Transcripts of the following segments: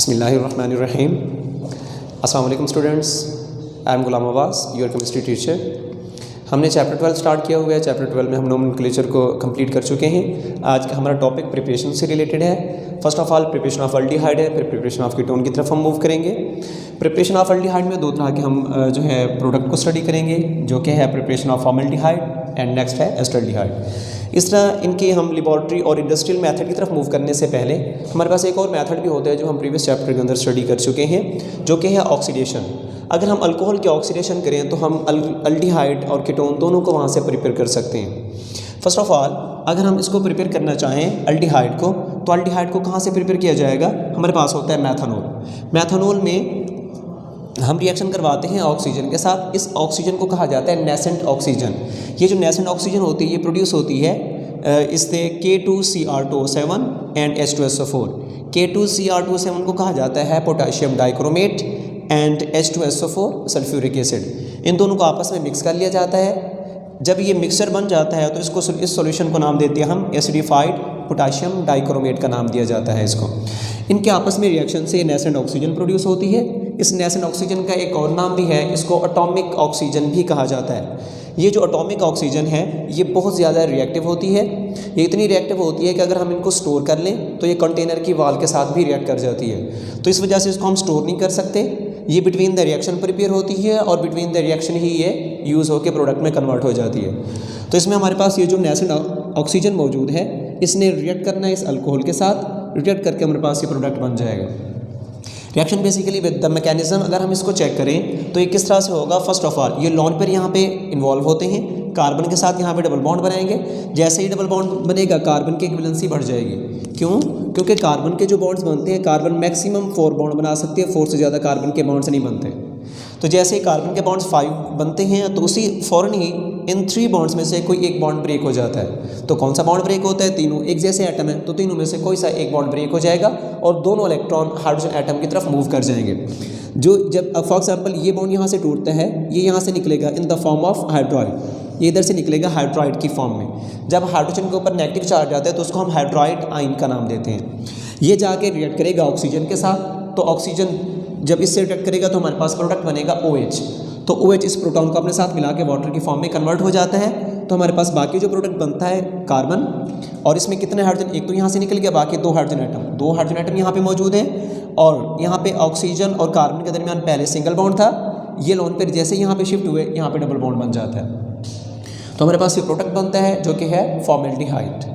बिस्मिल्लाहिर्रहमानिर्रहीम। अस्सलाम वालेकुम students, I am Ghulam Abbas, your chemistry teacher. हमने चैप्टर 12 स्टार्ट किया हुआ है। चैप्टर 12 में हम नोमेनक्लेचर को कंप्लीट कर चुके हैं। आज का हमारा टॉपिक प्रिपरेशन से रिलेटेड है। First of all preparation of aldehyde है, फिर प्रिपरेशन ऑफ कीटोन की तरफ हम मूव करेंगे। प्रिपरेशन ऑफ अल्डिहाइड में दो तरह के हम जो है प्रोडक्ट को स्टडी करेंगे, जो कि है preparation of formaldehyde and next है एस्टल्डिहाइड। इस तरह इनके हम लेबॉर्ट्री और इंडस्ट्रियल मेथड की तरफ मूव करने से पहले हमारे पास एक और मेथड भी होता है जो हम प्रीवियस चैप्टर के अंदर स्टडी कर चुके हैं, जो कि है ऑक्सीडेशन। अगर हम अल्कोहल की ऑक्सीडेशन करें तो हम अल्डिहाइड और कीटोन दोनों को वहाँ से प्रिपेयर कर सकते हैं। फर्स्ट ऑफ ऑल अगर हम इसको प्रिपेयर करना चाहें अल्डिहाइड को, तो अल्डिहाइड को कहाँ से प्रिपेयर किया जाएगा? हमारे पास होता है मैथनॉल। मैथनॉल में हम रिएक्शन करवाते हैं ऑक्सीजन के साथ। इस ऑक्सीजन को कहा जाता है नेसेंट ऑक्सीजन। ये जो नेसेंट ऑक्सीजन होती है ये प्रोड्यूस होती है इससे K2Cr2O7 एंड H2SO4। K2Cr2O7 को कहा जाता है potassium dichromate and H2SO4 sulphuric acid. इन दोनों को आपस में मिक्स कर लिया जाता है। जब ये मिक्सचर बन जाता है तो इस सॉल्यूशन को नाम देते हैं हम एसिडिफाइड पोटाशियम डाइक्रोमेट का नाम दिया जाता है इसको। इनके आपस में रिएक्शन से नेसेंट ऑक्सीजन प्रोड्यूस होती है। इस नेसेंट ऑक्सीजन का एक और नाम भी है, इसको एटॉमिक ऑक्सीजन भी कहा जाता है। ये जो एटॉमिक ऑक्सीजन है ये बहुत ज़्यादा रिएक्टिव होती है। ये इतनी रिएक्टिव होती है कि अगर हम इनको स्टोर कर लें तो ये कंटेनर की वाल के साथ भी रिएक्ट कर जाती है। तो इस वजह से इसको हम स्टोर नहीं कर सकते। ये बिटवीन द रिएक्शन प्रिपेयर होती है और बिटवीन द रिएक्शन ही ये यूज़ होकर प्रोडक्ट में कन्वर्ट हो जाती है। तो इसमें हमारे पास ये जो नेसेंट ऑक्सीजन मौजूद है इसने रिएक्ट करना है इस अल्कोहल के साथ। रिएक्ट करके हमारे पास ये प्रोडक्ट बन जाएगा। Reaction basically with the mechanism अगर हम इसको चेक करें तो ये किस तरह से होगा। फर्स्ट ऑफ ऑल ये लोन पेयर यहाँ पे इन्वॉल्व होते हैं, कार्बन के साथ यहाँ पे डबल बॉन्ड बनाएंगे। जैसे ही डबल बॉन्ड बनेगा कार्बन की इक्विवेलेंसी बढ़ जाएगी। क्यों? क्योंकि कार्बन के जो बॉन्ड्स बनते हैं, कार्बन मैक्सिमम 4 बॉन्ड बना सकती है, 4 से ज़्यादा कार्बन के बॉन्ड्स नहीं बनते। तो जैसे ही कार्बन के बॉन्ड्स 5 बनते हैं तो उसी फ़ौरन ही इन 3 बॉन्ड्स में से कोई एक बॉन्ड ब्रेक हो जाता है। तो कौन सा बॉन्ड ब्रेक होता है? तीनों एक जैसे एटम है तो तीनों में से कोई सा एक बॉन्ड ब्रेक हो जाएगा और दोनों इलेक्ट्रॉन हाइड्रोजन एटम की तरफ मूव कर जाएंगे। जो जब फॉर एग्जांपल ये बॉन्ड यहाँ से टूटता है, ये यहाँ से निकलेगा इन द फॉर्म ऑफ हाइड्राइड। ये इधर से निकलेगा हाइड्राइड की फॉर्म में। जब हाइड्रोजन के ऊपर नेगेटिव चार्ज आता है तो उसको हम हाइड्राइड आयन का नाम देते हैं। ये जाके रिएक्ट करेगा ऑक्सीजन के साथ। तो ऑक्सीजन जब इससे रिएक्ट करेगा तो हमारे पास प्रोडक्ट बनेगा OH। तो OH इस प्रोटॉन को अपने साथ मिला के वाटर की फॉर्म में कन्वर्ट हो जाता है। तो हमारे पास बाकी जो प्रोडक्ट बनता है कार्बन, और इसमें कितने हाइड्रोजन, एक तो यहाँ से निकल गया, बाकी 2 हाइड्रोजन एटम, 2 हाइड्रोजन एटम यहाँ पे मौजूद हैं। और यहाँ पे ऑक्सीजन और कार्बन के दरमियान पहले सिंगल बॉन्ड था। ये लोन पेयर जैसे यहाँ पे शिफ्ट हुए यहाँ पे डबल बॉन्ड बन जाता है। तो हमारे पास ये प्रोडक्ट बनता है जो कि है फॉर्मल्डिहाइड।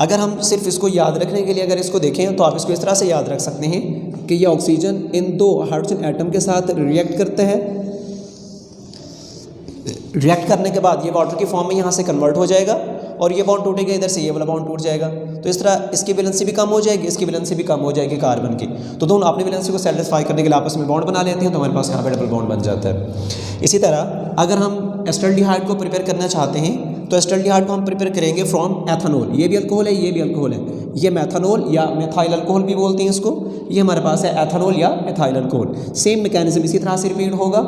अगर हम सिर्फ इसको याद रखने के लिए अगर इसको देखें तो आप इसको इस तरह से याद रख सकते हैं कि ये ऑक्सीजन इन 2 हाइड्रोजन एटम के साथ रिएक्ट करता है। रिएक्ट करने के बाद ये वाटर की फॉर्म में यहाँ से कन्वर्ट हो जाएगा और ये बॉन्ड टूटेगा, इधर से ये वाला बॉन्ड टूट जाएगा। तो इस तरह इसकी वैलेंसी भी कम हो जाएगी, इसकी वैलेंसी भी कम हो जाएगी कार्बन की। तो दोनों अपनी वैलेंसी को सेटिस्फाई करने के लिए आपस में बॉन्ड बना लेते हैं। तो हमारे पास यहाँ पे डबल बॉन्ड बन जाता है। इसी तरह अगर हम एस्टल्डिहाइड को प्रिपेयर करना चाहते हैं तो एस्टल्डिहाइड को हम प्रिपेयर करेंगे फ्रॉम एथनॉल। ये भी अल्कोहल है, ये भी अल्कोहल है। ये मैथनॉल या मिथाइल अल्कोहल भी बोलते हैं इसको। ये हमारे पास है एथनॉल या मिथाइल अल्कोहल। सेम मैकेनिज्म इसी तरह से रिपीट होगा।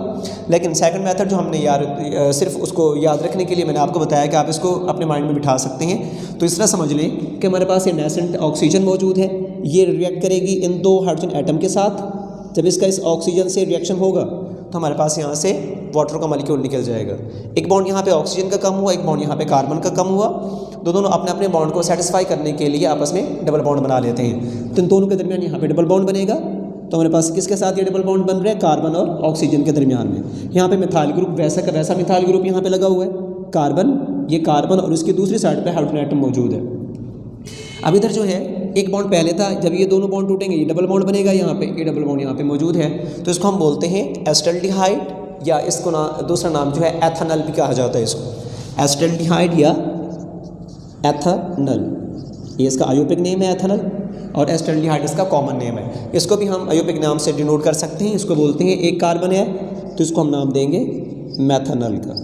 लेकिन सेकंड मेथड जो हमने सिर्फ उसको याद रखने के लिए मैंने आपको बताया कि आप इसको अपने माइंड में बिठा सकते हैं। तो इस तरह समझ लें कि हमारे पास ये नेसेंट ऑक्सीजन मौजूद है। ये रिएक्ट करेगी इन 2 हाइड्रोजन एटम के साथ। जब इसका इस ऑक्सीजन से रिएक्शन होगा तो हमारे पास यहाँ से वाटर का मॉलिक्यूल निकल जाएगा। एक बॉन्ड यहाँ पे ऑक्सीजन का कम हुआ, एक बॉन्ड यहाँ पे कार्बन का कम हुआ। तो दोनों अपने अपने बॉन्ड को सेटिस्फाई करने के लिए आपस में डबल बॉन्ड बना लेते हैं। तो इन दोनों के दरमियान यहाँ पे डबल बॉन्ड बनेगा। तो हमारे पास किसके साथ ये डबल बॉन्ड बन रहा है? कार्बन और ऑक्सीजन के दरमियान में। यहाँ पे मिथाइल ग्रुप वैसा का वैसा मिथाइल ग्रुप यहाँ पे लगा हुआ है। ये कार्बन और इसकी दूसरी साइड पे हाइड्रोजन एटम मौजूद है। अब इधर जो है एक बॉन्ड पहले था, जब ये दोनों बॉन्ड टूटेंगे ये डबल बॉन्ड बनेगा यहाँ पे, ये डबल बॉन्ड यहाँ पे मौजूद है। तो इसको हम बोलते हैं एस्टल्डिहाइड या इसको दूसरा नाम जो है एथनॉल भी कहा जाता है इसको। एस्टल्डिहाइड या एथनॉल, ये इसका आयोपिक नेम है एथनॉल, और एस्टल्डिहाइड इसका कॉमन नेम है। इसको भी हम आयोपिक नाम से डिनोट कर सकते हैं। इसको बोलते हैं, एक कार्बन है तो इसको हम नाम देंगे मैथनॉल का।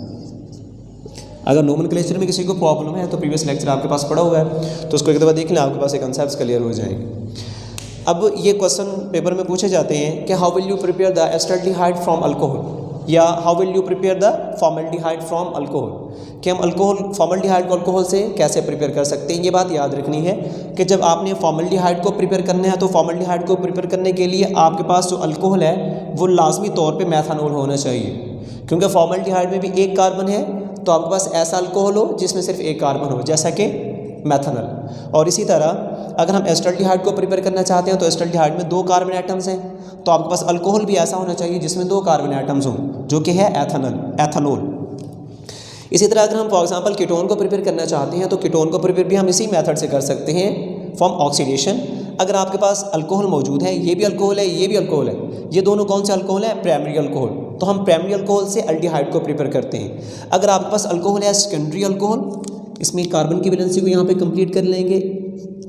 अगर नोमेनक्लेचर में किसी को प्रॉब्लम है तो प्रीवियस लेक्चर आपके पास पड़ा हुआ है तो उसको एक दफ़ा देख लें, आपके पास एक कॉन्सेप्ट्स क्लियर हो जाएंगे। अब ये क्वेश्चन पेपर में पूछे जाते हैं कि how will you prepare the acetaldehyde from alcohol. या how will you prepare the formaldehyde from alcohol, कि हम अल्कोहल फॉर्मल्डिहाइड को अल्कोहल से कैसे प्रिपेयर कर सकते हैं। ये बात याद रखनी है कि जब आपने फॉर्मल्डिहाइड को प्रिपेयर करना है तो फॉर्मल्डिहाइड को प्रिपेयर करने के लिए आपके पास जो अल्कोहल है वो लाजमी तौर पे मेथनॉल होना चाहिए, क्योंकि फॉर्मल्डिहाइड में भी एक कार्बन है, तो आपके पास ऐसा अल्कोहल हो जिसमें सिर्फ एक कार्बन हो, जैसा कि मेथनॉल। और इसी तरह अगर हम एस्टल्डिहाइड को प्रिपेयर करना चाहते हैं तो एस्टल्डिहाइड में 2 कार्बन एटम्स हैं, तो आपके पास अल्कोहल भी ऐसा होना चाहिए जिसमें 2 कार्बन एटम्स हों, जो कि है एथनॉल। इसी तरह अगर हम फॉर एग्जांपल कीटोन को प्रिपेयर करना चाहते हैं तो कीटोन को प्रिपेयर भी हम इसी मेथड से कर सकते हैं, फ्रॉम ऑक्सीडेशन। अगर आपके पास अल्कोहल मौजूद है, ये भी अल्कोहल है, ये भी अल्कोहल है, ये दोनों कौन से अल्कोहल है? प्राइमरी अल्कोहल, तो हम प्राइमरी अल्कोहल से एल्डिहाइड को प्रिपेयर करते हैं। अगर आपके पास अल्कोहल है सेकेंडरी अल्कोहल, इसमें कार्बन की वैलेंसी को यहाँ पे कंप्लीट कर लेंगे।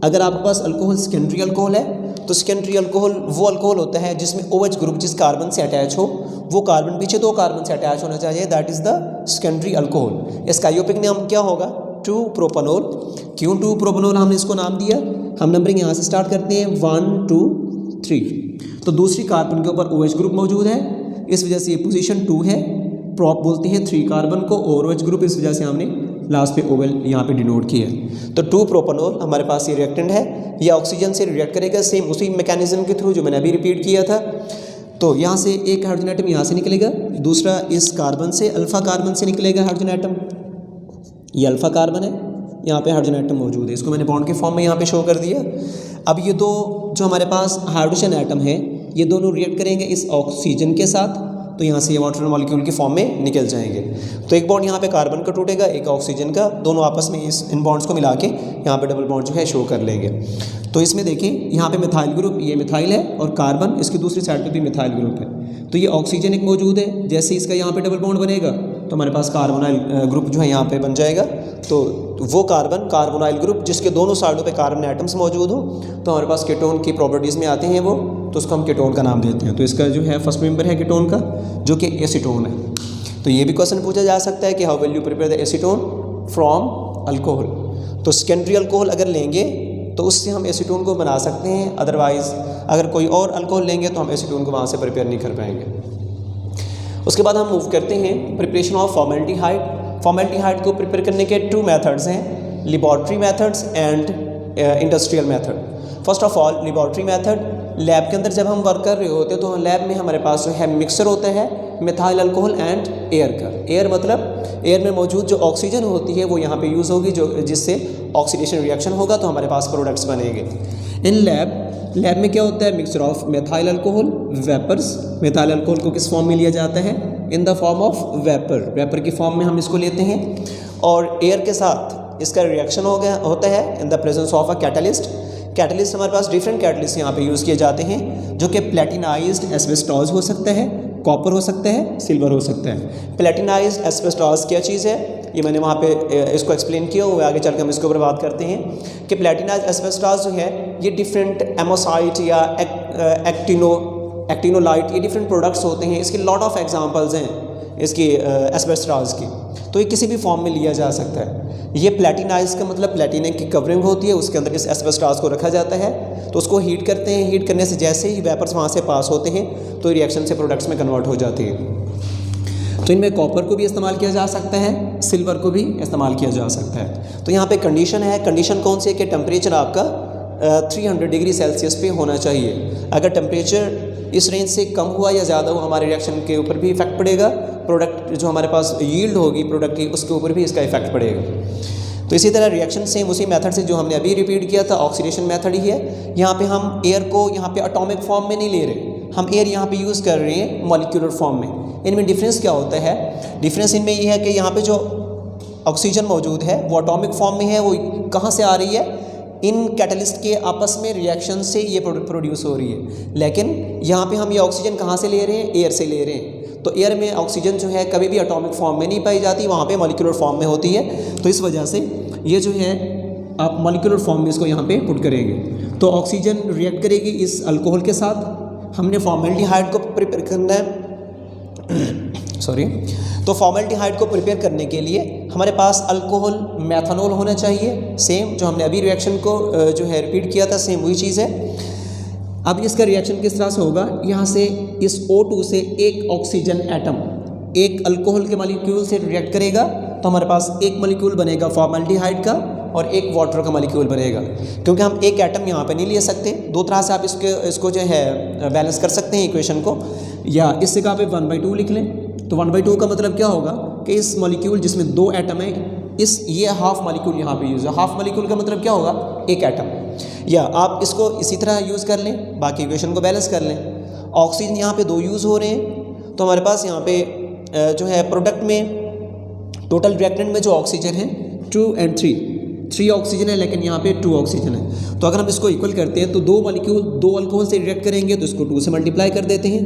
अगर आपके पास अल्कोहल सेकेंडरी अल्कोहल है तो सेकेंडरी अल्कोहल वो अल्कोहल होता है जिसमें OH ग्रुप जिस कार्बन से अटैच हो, वो कार्बन पीछे 2 कार्बन से अटैच होना चाहिए, that is the secondary alcohol. इसका आयोपिक नाम क्या होगा? 2-प्रोपेनॉल। क्यों 2-प्रोपेनॉल हमने इसको नाम दिया? हम नंबरिंग यहाँ से स्टार्ट करते हैं 1 2 3, तो दूसरी कार्बन के ऊपर OH ग्रुप मौजूद है, इस वजह से ये पोजीशन 2 है। प्रॉप बोलती है 3 कार्बन को और OH ग्रुप, इस वजह से हमने लास्ट पे ओवल यहाँ पे डिनोट किया है। तो 2-प्रोपेनॉल हमारे पास ये रिएक्टेंट है, ये ऑक्सीजन से रिएक्ट करेगा सेम उसी मैकेनिज्म के थ्रू जो मैंने अभी रिपीट किया था। तो यहाँ से एक हाइड्रोजन एटम यहाँ से निकलेगा, दूसरा इस कार्बन से अल्फा कार्बन से निकलेगा हाइड्रोजन एटम, ये अल्फा कार्बन है, यहाँ पे हाइड्रोजन एटम मौजूद है, इसको मैंने बॉन्ड के फॉर्म में यहाँ पे शो कर दिया। अब ये 2 जो हमारे पास हाइड्रोजन एटम है ये दोनों रिएक्ट करेंगे इस ऑक्सीजन के साथ, तो यहाँ से ये वाटर मॉलिक्यूल की फॉर्म में निकल जाएंगे। तो एक बॉन्ड यहाँ पे कार्बन का टूटेगा, एक ऑक्सीजन का, दोनों आपस में इन बॉन्ड्स को मिला के यहाँ पे डबल बॉन्ड जो है शो कर लेंगे। तो इसमें देखिए यहाँ पे मिथाइल ग्रुप, ये मिथाइल है और कार्बन इसकी दूसरी साइड पे भी मिथाइल ग्रुप है, तो ये ऑक्सीजन एक मौजूद है। जैसे इसका यहाँ पे डबल बॉन्ड बनेगा तो हमारे पास कार्बोनाइल ग्रुप जो है यहाँ पे बन जाएगा। तो वो कार्बोनाइल ग्रुप जिसके दोनों साइडों पे कार्बन एटम्स मौजूद हो, तो हमारे पास कीटोन की प्रॉपर्टीज़ में आते हैं वो, तो उसको हम कीटोन का नाम देते हैं। तो इसका जो है फर्स्ट मेंबर है कीटोन का, जो कि एसीटोन है। तो ये भी क्वेश्चन पूछा जा सकता है कि how will you prepare the acetone from alcohol. तो सेकेंडरी अल्कोहल अगर लेंगे तो उससे हम एसीटोन को बना सकते हैं, अदरवाइज़ अगर कोई और अल्कोहल लेंगे तो हम एसीटोन को वहाँ से प्रिपेयर नहीं कर पाएंगे। उसके बाद हम मूव करते हैं प्रिपरेशन ऑफ फॉर्मल्डिहाइड। फॉर्मल्डिहाइड को प्रिपेयर करने के 2 मेथड्स हैं, laboratory methods and industrial method. First of all laboratory method, lab के अंदर जब हम वर्क कर रहे होते हैं तो लैब में हमारे पास जो है मिक्सर होता है मिथाइल अल्कोहल एंड एयर का। एयर मतलब एयर में मौजूद जो ऑक्सीजन होती है वो यहाँ पे यूज़ होगी, जो जिससे ऑक्सीडेशन रिएक्शन होगा तो हमारे पास प्रोडक्ट्स बनेंगे। इन लैब में क्या होता है? Mixture of methyl alcohol vapours. Methyl alcohol को किस फॉर्म में लिया जाता है? In the form of vapour की फॉर्म में हम इसको लेते हैं, और एयर के साथ इसका रिएक्शन होता है in the presence of a catalyst. Catalyst हमारे पास डिफरेंट कैटलिस्ट यहाँ पे यूज़ किए जाते हैं, जो कि प्लेटिनाइज्ड एस्बेस्टॉस हो सकता है, कॉपर हो सकता है, सिल्वर हो सकता है। प्लेटिनाइज्ड एस्बेस्टॉस क्या चीज़ है? ये मैंने वहाँ पे इसको एक्सप्लेन किया हुआ है, आगे चल के हम इसके ऊपर बात करते हैं कि प्लेटिनाइज्ड एस्बेस्टॉस जो है ये डिफरेंट एमोसाइट या एक्टिनोलाइट, ये डिफरेंट प्रोडक्ट्स होते हैं। इसके लॉट ऑफ एग्जांपल्स हैं इसकी एस्बेस्टॉस की, तो ये किसी भी फॉर्म में लिया जा सकता है। ये प्लेटिनाइज का मतलब प्लेटिनम की कवरिंग होती है, उसके अंदर इस एस्बेस्टॉस को रखा जाता है, तो उसको हीट करते हैं। हीट करने से जैसे ही वेपर्स वहाँ से पास होते हैं तो रिएक्शन से प्रोडक्ट्स में कन्वर्ट हो जाती है। तो इनमें कॉपर को भी इस्तेमाल किया जा सकता है, सिल्वर को भी इस्तेमाल किया जा सकता है। तो यहाँ पे कंडीशन है, कंडीशन कौन सी है कि टेम्परेचर आपका 300 डिग्री सेल्सियस पे होना चाहिए। अगर टेम्परेचर इस रेंज से कम हुआ या ज़्यादा हुआ हमारे रिएक्शन के ऊपर भी इफेक्ट पड़ेगा, प्रोडक्ट जो हमारे पास यील्ड होगी प्रोडक्ट की उसके ऊपर भी इसका इफेक्ट पड़ेगा। तो इसी तरह रिएक्शन सेम उसी मेथड से जो हमने अभी रिपीट किया था, ऑक्सीडेशन मेथड ही है। यहाँ पे हम एयर को यहाँ पे एटॉमिक फॉर्म में नहीं ले रहे, हम एयर यहाँ पे यूज़ कर रहे हैं मॉलिक्यूलर फॉर्म में। इनमें डिफरेंस क्या होता है? डिफरेंस इनमें ये है कि यहाँ पे जो ऑक्सीजन मौजूद है वो एटॉमिक फॉर्म में है, वो कहाँ से आ रही है? इन कैटलिस्ट के आपस में रिएक्शन से ये प्रोड्यूस हो रही है। लेकिन यहाँ पे हम ये ऑक्सीजन कहाँ से ले रहे हैं? एयर से ले रहे हैं। तो एयर में ऑक्सीजन जो है कभी भी एटॉमिक फॉर्म में नहीं पाई जाती, वहाँ पे मॉलिक्यूलर फॉर्म में होती है। तो इस वजह से ये जो है आप मॉलिक्यूलर फॉर्म में इसको यहाँ पे पुट करेंगे, तो ऑक्सीजन रिएक्ट करेगी इस अल्कोहल के साथ। हमने फॉर्मल्डिहाइड को प्रिपेयर करना है तो फॉर्मल्डिहाइड को प्रिपेयर करने के लिए हमारे पास अल्कोहल मेथनॉल होना चाहिए। सेम जो हमने अभी रिएक्शन को जो है रिपीट किया था, सेम वही चीज़ है। अब इसका रिएक्शन किस तरह से होगा? यहाँ से इस O2 से एक ऑक्सीजन एटम एक अल्कोहल के मॉलिक्यूल से रिएक्ट करेगा तो हमारे पास एक मॉलिक्यूल बनेगा फॉर्मल्डिहाइड का और एक वाटर का मॉलिक्यूल बनेगा। क्योंकि हम एक एटम यहाँ पे नहीं ले सकते, दो तरह से आप इसको जो है बैलेंस कर सकते हैं इक्वेशन को, या इससे का आप 1/2 लिख लें। तो 1/2 का मतलब क्या होगा कि इस मॉलिक्यूल जिसमें दो एटम है, ये हाफ मॉलिक्यूल यहाँ पे यूज़ है। हाफ मॉलिक्यूल का मतलब क्या होगा, एक एटम। या आप इसको इसी तरह यूज़ कर लें, बाकी इक्वेशन को बैलेंस कर लें। ऑक्सीजन यहाँ पे 2 यूज़ हो रहे हैं, तो हमारे पास यहाँ पे जो है प्रोडक्ट में टोटल रिएक्टेंट में जो ऑक्सीजन है 2 और 3 ऑक्सीजन है, लेकिन यहाँ पे 2 ऑक्सीजन है। तो अगर हम इसको इक्वल करते हैं तो 2 मॉलिक्यूल 2 अल्कोहल से रिएक्ट करेंगे तो इसको 2 से मल्टीप्लाई कर देते हैं,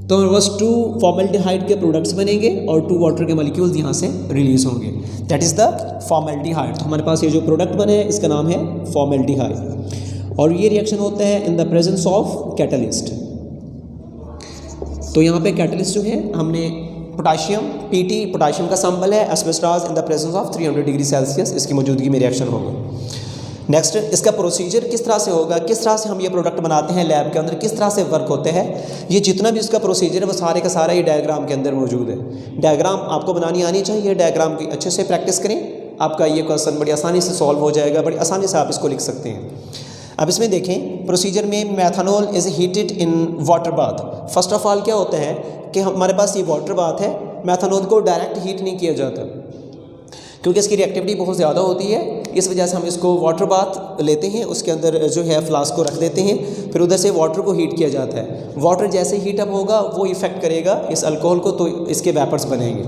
तो हमारे पास 2 फॉर्मल्डिहाइड के प्रोडक्ट्स बनेंगे और 2 वाटर के मॉलिक्यूल्स यहाँ से रिलीज होंगे। That is the formaldehyde. तो हमारे पास ये जो प्रोडक्ट बने हैं इसका नाम है फॉर्मल्डिहाइड, और ये रिएक्शन होता है in the presence of catalyst. तो यहाँ पे कैटलिस्ट जो है हमने पोटाशियम Pt, पोटाशियम का सिंबल है, asbestos in the presence of 300 degree Celsius, इसकी मौजूदगी में रिएक्शन होगा। नेक्स्ट, इसका प्रोसीजर किस तरह से होगा, किस तरह से हम ये प्रोडक्ट बनाते हैं लैब के अंदर, किस तरह से वर्क होते हैं, ये जितना भी इसका प्रोसीजर है वो सारे का सारा ये डायग्राम के अंदर मौजूद है। डायग्राम आपको बनानी आनी चाहिए, डायग्राम की अच्छे से प्रैक्टिस करें, आपका ये क्वेश्चन बड़ी आसानी से सॉल्व हो जाएगा, बड़ी आसानी से आप इसको लिख सकते हैं। अब इसमें देखें प्रोसीजर में, methanol is heated in water bath. First of all क्या होता है कि हमारे पास ये वाटर बाथ है, मैथनॉल को डायरेक्ट हीट नहीं किया जाता क्योंकि इसकी रिएक्टिविटी बहुत ज़्यादा होती है। इस वजह से हम इसको वाटर बाथ लेते हैं, उसके अंदर जो है फ्लास्क को रख देते हैं, फिर उधर से वाटर को हीट किया जाता है। वाटर जैसे हीट अप होगा वो इफ़ेक्ट करेगा इस अल्कोहल को, तो इसके वेपर्स बनेंगे।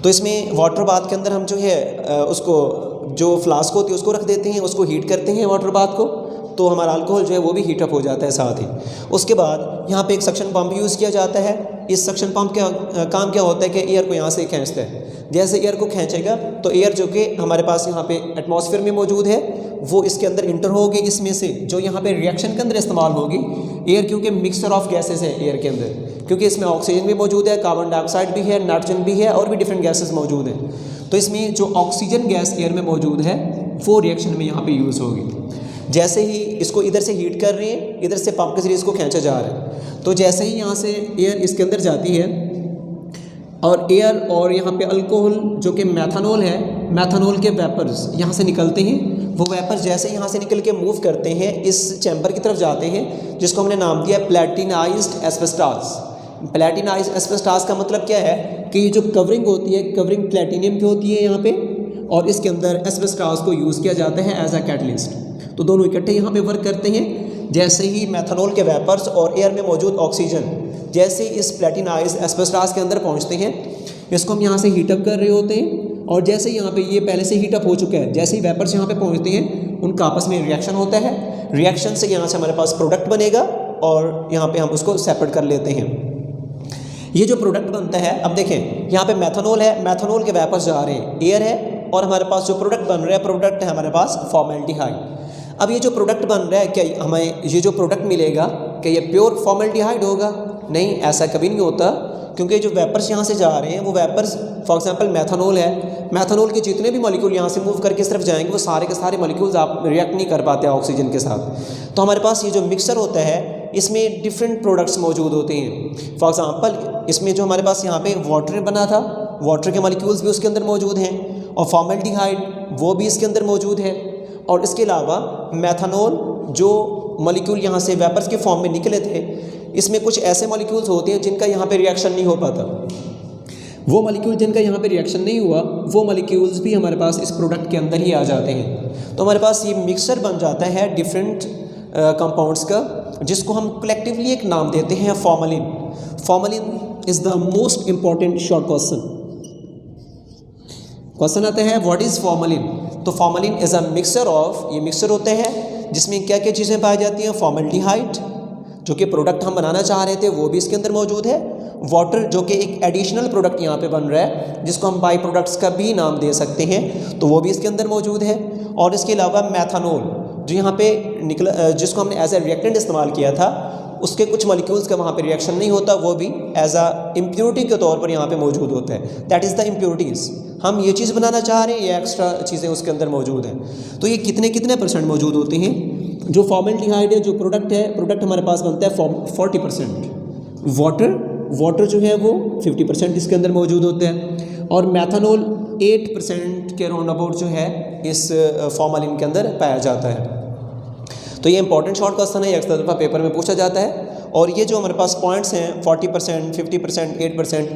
तो इसमें वाटर बाथ के अंदर हम जो है उसको जो फ्लास्क होती है उसको रख देते हैं, उसको हीट करते हैं वाटर बाथ को, तो हमारा अल्कोहल जो है वो भी हीटअप हो जाता है साथ ही। उसके बाद यहाँ पे एक सक्शन पंप यूज़ किया जाता है। इस सक्शन पंप का काम क्या होता है कि एयर को यहाँ से खींचता है। जैसे एयर को खींचेगा तो एयर जो कि हमारे पास यहाँ पे एटमॉस्फेयर में मौजूद है वो इसके अंदर इंटर होगी, इसमें से जो यहाँ पे रिएक्शन के अंदर इस्तेमाल होगी एयर, क्योंकि मिक्सचर ऑफ गैसेस है एयर के अंदर, क्योंकि इसमें ऑक्सीजन भी मौजूद है, कार्बन डाइऑक्साइड भी है, नाइट्रोजन भी है और भी डिफरेंट गैसेस मौजूद हैं। तो इसमें जो ऑक्सीजन गैस एयर में मौजूद है वो रिएक्शन में यहाँ पे यूज़ होगी। जैसे ही इसको इधर से हीट कर रहे हैं, इधर से पंप के जरिए इसको खींचा जा रहा है, तो जैसे ही यहाँ से एयर इसके अंदर जाती है और एयर और यहाँ पे अल्कोहल जो कि मैथनॉल है, मैथनॉल के वेपर्स यहाँ से निकलते हैं। वो वेपर्स जैसे यहाँ से निकल के मूव करते हैं इस चैम्बर की तरफ जाते हैं, जिसको हमने नाम दिया प्लैटिनाइज्ड एस्बेस्टॉस। प्लैटिनाइज्ड एस्बेस्टॉस का मतलब क्या है कि ये जो कवरिंग होती है, कवरिंग प्लैटिनियम की होती है यहाँ पे, और इसके अंदर एस्बेस्टॉस को यूज़ किया जाता है एज अ कैटलिस्ट। तो दोनों इकट्ठे यहाँ पे वर्क करते हैं। जैसे ही मैथनॉल के वेपर्स और एयर में मौजूद ऑक्सीजन जैसे इस प्लैटिनाइज्ड एस्बेस्टॉस के अंदर पहुँचते हैं, इसको हम यहाँ से हीटअप कर रहे होते हैं, और जैसे ही यहाँ पे ये पहले से हीटअप हो चुका है, जैसे ही वेपर्स यहाँ पे पहुँचते हैं उनका आपस में रिएक्शन होता है। रिएक्शन से यहाँ से हमारे पास प्रोडक्ट बनेगा और यहाँ पे हम उसको सेपरेट कर लेते हैं। ये जो प्रोडक्ट बनता है, अब देखें यहाँ पे मैथनॉल है, मैथनॉल के वेपर्स जा रहे हैं, एयर है, और हमारे पास जो प्रोडक्ट बन रहा है, प्रोडक्ट है हमारे पास फॉर्मल्डिहाइड। अब ये जो प्रोडक्ट बन रहा है, क्या हमें ये जो प्रोडक्ट मिलेगा क्या ये प्योर फॉर्मल्डिहाइड होगा? नहीं, ऐसा कभी नहीं होता, क्योंकि जो वेपर्स यहाँ से जा रहे हैं वो वेपर्स, फॉर एग्जांपल मैथनॉल है, मैथनॉल के जितने भी मॉलिक्यूल यहाँ से मूव करके इस तरफ जाएंगे वो सारे के सारे मॉलिक्यूल्स आप रिएक्ट नहीं कर पाते ऑक्सीजन के साथ। तो हमारे पास ये जो मिक्सचर होता है इसमें डिफरेंट प्रोडक्ट्स मौजूद होते हैं। फॉर एग्जांपल इसमें जो हमारे पास यहाँ पे वाटर बना था, वाटर के मॉलिक्यूल्स भी उसके अंदर मौजूद हैं, और फॉर्मल्डिहाइड वो भी इसके अंदर मौजूद है, और इसके अलावा मैथनॉल जो मॉलिक्यूल यहाँ से वेपर्स के फॉर्म में निकले थे, इसमें कुछ ऐसे मॉलिक्यूल्स होते हैं जिनका यहाँ पे रिएक्शन नहीं हो पाता। वो मॉलिक्यूल जिनका यहाँ पे रिएक्शन नहीं हुआ, वो मॉलिक्यूल्स भी हमारे पास इस प्रोडक्ट के अंदर ही आ जाते हैं। तो हमारे पास ये मिक्सचर बन जाता है डिफरेंट कंपाउंड्स का, जिसको हम कलेक्टिवली एक नाम देते हैं formalin. Formalin is the most important short question आता है व्हाट इज़ फॉर्मलिन। तो formalin is a mixture of, ये मिक्सचर होते हैं जिसमें क्या क्या चीज़ें पाई जाती हैं। फॉर्मल्डिहाइड जो कि प्रोडक्ट हम बनाना चाह रहे थे वो भी इसके अंदर मौजूद है, वाटर जो कि एक एडिशनल प्रोडक्ट यहाँ पे बन रहा है जिसको हम बाई प्रोडक्ट्स का भी नाम दे सकते हैं, तो वो भी इसके अंदर मौजूद है। और इसके अलावा मैथनॉल जो यहाँ पे निकला, जिसको हमने एज ए रिएक्टेंट इस्तेमाल किया था, उसके कुछ मॉलिक्यूल्स का वहाँ पे रिएक्शन नहीं होता, वो भी एज अ इम्प्योरिटी के तौर पर यहाँ पे मौजूद होता है। That is the impurities. हम ये चीज़ बनाना चाह रहे हैं, ये एक्स्ट्रा चीज़ें उसके अंदर मौजूद हैं। तो ये कितने कितने परसेंट मौजूद होते हैं? जो फॉर्मल्डिहाइड है, जो प्रोडक्ट है, प्रोडक्ट हमारे पास बनता है 40% वाटर, वाटर जो है वो 50% इसके अंदर मौजूद होता है और मेथनॉल 8% के राउंड अबाउट जो है इस फॉर्मेलिन के अंदर पाया जाता है। तो ये इंपॉर्टेंट शॉर्ट क्वेश्चन है, ये अक्सर दफ़ा पेपर में पूछा जाता है। और ये जो हमारे पास पॉइंट्स हैं 40%, 50%, 8%,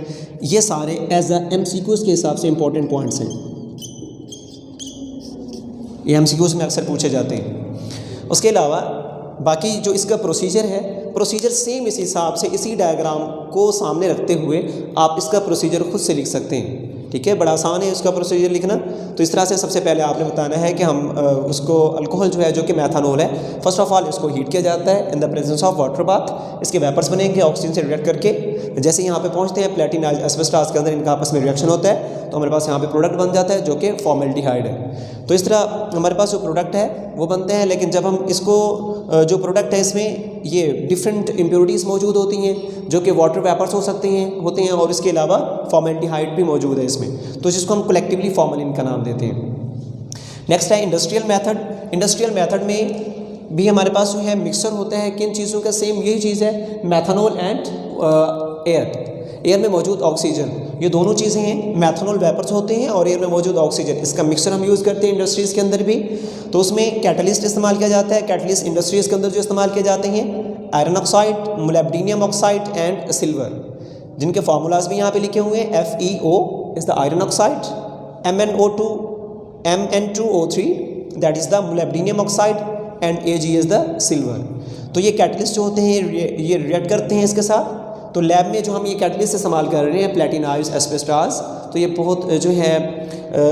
ये सारे एज अ MCQs के हिसाब से इंपॉर्टेंट पॉइंट्स हैं, ये MCQs में अक्सर पूछे जाते हैं। उसके अलावा बाकी जो इसका प्रोसीजर है, प्रोसीजर सेम इस हिसाब से इसी डायग्राम को सामने रखते हुए आप इसका प्रोसीजर खुद से लिख सकते हैं। ठीक है, बड़ा आसान है इसका प्रोसीजर लिखना। तो इस तरह से सबसे पहले आपने बताना है कि हम उसको अल्कोहल जो है जो कि मेथनॉल है, फर्स्ट ऑफ ऑल इसको हीट किया जाता है in the presence of water bath. इसके वेपर्स बनेंगे ऑक्सीजन से रिएक्ट करके, जैसे यहाँ पे पहुँचते हैं प्लेटिनाइज्ड एस्बेस्टॉस के अंदर इनका आपस में रिएक्शन होता है तो हमारे पास यहाँ पे प्रोडक्ट बन जाता है जो कि फॉर्मेल्डिहाइड है। तो इस तरह हमारे पास जो प्रोडक्ट है वो बनते हैं, लेकिन जब हम इसको जो प्रोडक्ट है इसमें ये डिफरेंट इम्प्योरिटीज़ मौजूद होती हैं जो कि वाटर वेपर्स होते हैं और इसके अलावा फॉर्मेल्डिहाइड भी मौजूद है इसमें, तो जिसको हम कलेक्टिवली फॉर्मेलिन का नाम देते हैं। नेक्स्ट है इंडस्ट्रियल मेथड। इंडस्ट्रियल मेथड में भी हमारे पास जो है मिक्सचर होता है किन चीज़ों का, सेम यही चीज़ है, मेथनॉल एंड एयर में मौजूद ऑक्सीजन, ये दोनों चीज़ें हैं। मेथनॉल वेपर्स होते हैं और एयर में मौजूद ऑक्सीजन, इसका मिक्सचर हम यूज़ करते हैं इंडस्ट्रीज़ के अंदर भी। तो उसमें कैटलिस्ट इस्तेमाल किया जाता है। कैटलिस्ट इंडस्ट्रीज़ के अंदर जो इस्तेमाल किए जाते हैं iron oxide, molybdenum oxide and silver, जिनके फार्मूलाज भी यहाँ पे लिखे हुए हैं। FeO is the iron oxide, MnO3 that is the molybdenum oxide and Ag is the silver. तो ये कैटलिस्ट जो होते हैं ये रिएक्ट करते हैं इसके साथ। तो लैब में जो हम ये कैटलिस्ट इस्तेमाल कर रहे हैं प्लेटिनाइज्ड एस्बेस्टॉस, तो ये बहुत जो है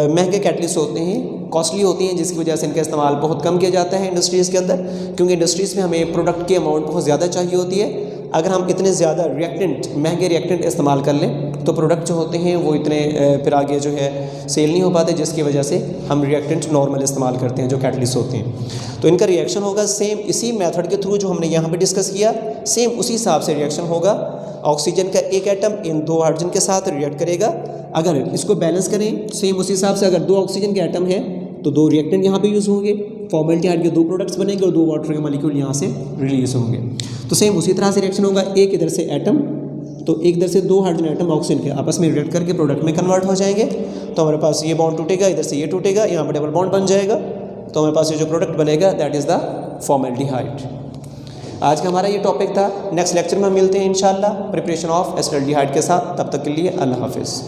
महंगे कैटलिस्ट होते हैं, कॉस्टली होती हैं, जिसकी वजह से इनका इस्तेमाल बहुत कम किया जाता है इंडस्ट्रीज़ के अंदर, क्योंकि इंडस्ट्रीज़ में हमें प्रोडक्ट की अमाउंट बहुत ज़्यादा चाहिए होती है। अगर हम इतने ज़्यादा महंगे रिएक्टेंट इस्तेमाल कर लें तो प्रोडक्ट जो होते हैं वो इतने फिर आगे जो है सेल नहीं हो पाते, जिसकी वजह से हम रिएक्टेंट नॉर्मल इस्तेमाल करते हैं जो कैटलिस्ट होते हैं। तो इनका रिएक्शन होगा सेम इसी मेथड के थ्रू जो हमने यहाँ पे डिस्कस किया, सेम उसी हिसाब से रिएक्शन होगा। ऑक्सीजन का एक एटम इन 2 हाइड्रोजन के साथ रिएक्ट करेगा। अगर इसको बैलेंस करें सेम उसी हिसाब से, अगर 2 ऑक्सीजन के एटम है तो 2 रिएक्टेंट यहाँ पे यूज़ होंगे, फॉर्मेल्डिहाइड के 2 प्रोडक्ट्स बनेंगे और 2 वाटर के मॉलिक्यूल यहाँ से रिलीज होंगे। तो सेम उसी तरह से रिएक्शन होगा। एक इधर से एटम, तो एक इधर से 2 हाइड्रोजन एटम ऑक्सीजन के आपस में रिएक्ट करके प्रोडक्ट में कन्वर्ट हो जाएंगे। तो हमारे पास ये बॉन्ड टूटेगा, इधर से ये टूटेगा, यहाँ पर डबल बॉन्ड बन जाएगा। तो हमारे पास ये जो प्रोडक्ट बनेगा दैट इज़ द फॉर्मेल्डिहाइड। आज का हमारा ये टॉपिक था। नेक्स्ट लेक्चर में मिलते हैं इंशाल्लाह प्रिपरेशन ऑफ एसिटाल्डिहाइड के साथ। तब तक के लिए अल्लाह हाफिज़।